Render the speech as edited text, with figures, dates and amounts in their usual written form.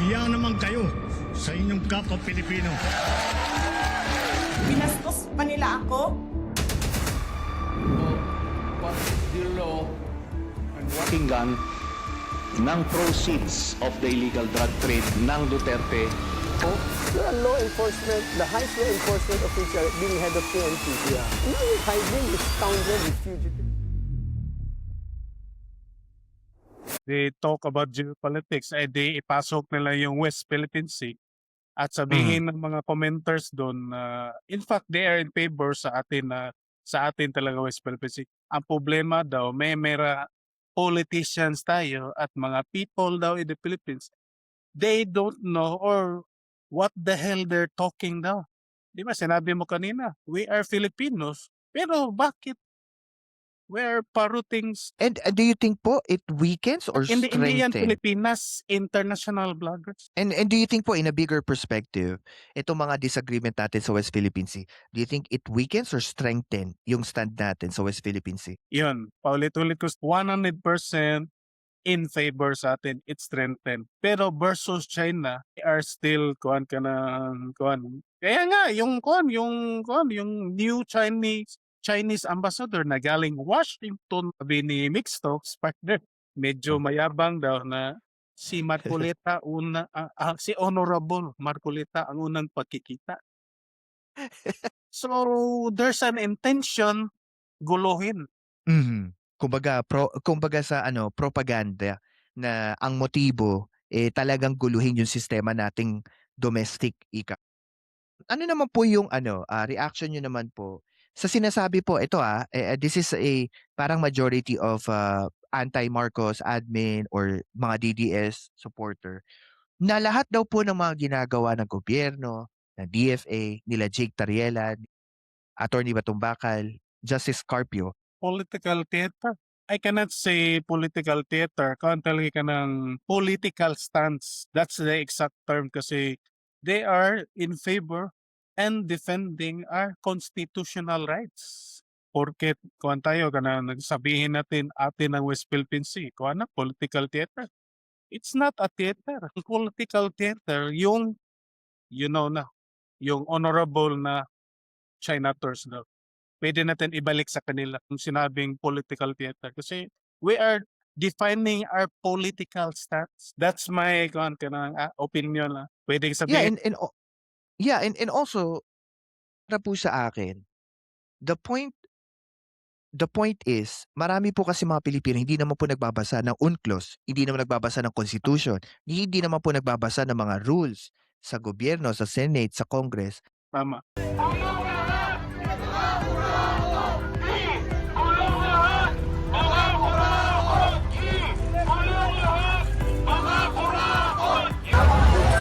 Nahiya naman kayo sa inyong kapwa Pilipino. Binastos pa nila ako. What is the law and what Pakinggan ng proceeds of the illegal drug trade ng Duterte. The law enforcement, the highest law enforcement official being head of PNP. Yeah. Now you're hiding this scoundrel, this fugitive. They talk about geopolitics, di ipasok nila yung West Philippine Sea at sabihin ng mga commenters doon na in fact they are in favor sa atin talaga West Philippine Sea. Ang problema daw may politicians tayo at mga people daw in the Philippines, they don't know or what the hell they're talking daw. Di ba sinabi mo kanina, we are Filipinos, pero bakit we're parutings? And do you think po it weakens or Hindi yan strengthens? Pilipinas, international bloggers. And do you think po in a bigger perspective, itong mga disagreement natin sa West Philippine Sea, do you think it weakens or strengthen yung stand natin sa West Philippine Sea? Yun, paulit-ulit ko, 100% in favor sa atin, it's strengthened. Pero versus China, they are still, kuhan. Kaya nga, yung new Chinese ambassador na galing Washington, sabi ni Mixtox, partner, medyo mayabang daw na si Marcoleta, si Honorable Marcoleta ang unang pagkikita. So, there's an intention guluhin. Mhm. Kumbaga sa propaganda na ang motibo talagang guluhin yung sistema nating domestic ika. Ano naman po yung reaction niyo naman po sa sinasabi po ito this is a parang majority of anti-Marcos admin or mga DDS supporter na lahat daw po ng mga ginagawa ng gobyerno, ng DFA, nila Jake Tariela, Attorney Batong Bakal, Justice Carpio, Political theater. I cannot say political theater. Kantali ka ng political stance. That's the exact term kasi they are in favor and defending our constitutional rights. Porket kuwan tayo kana nagsabihin natin atin ang West Philippine Sea. Kuwan na political theater. It's not a theater. Political theater yung yung honorable na China tours daw. Pwede natin ibalik sa kanila kung sinabing political theater kasi we are defining our political stance. That's my opinion. Pwede sabihin. and also para po sa akin, the point is marami po kasi mga Pilipino hindi naman po nagbabasa ng UNCLOS, hindi naman nagbabasa ng Constitution, hindi naman po nagbabasa ng mga rules sa gobyerno, sa Senate, sa Congress. Tama.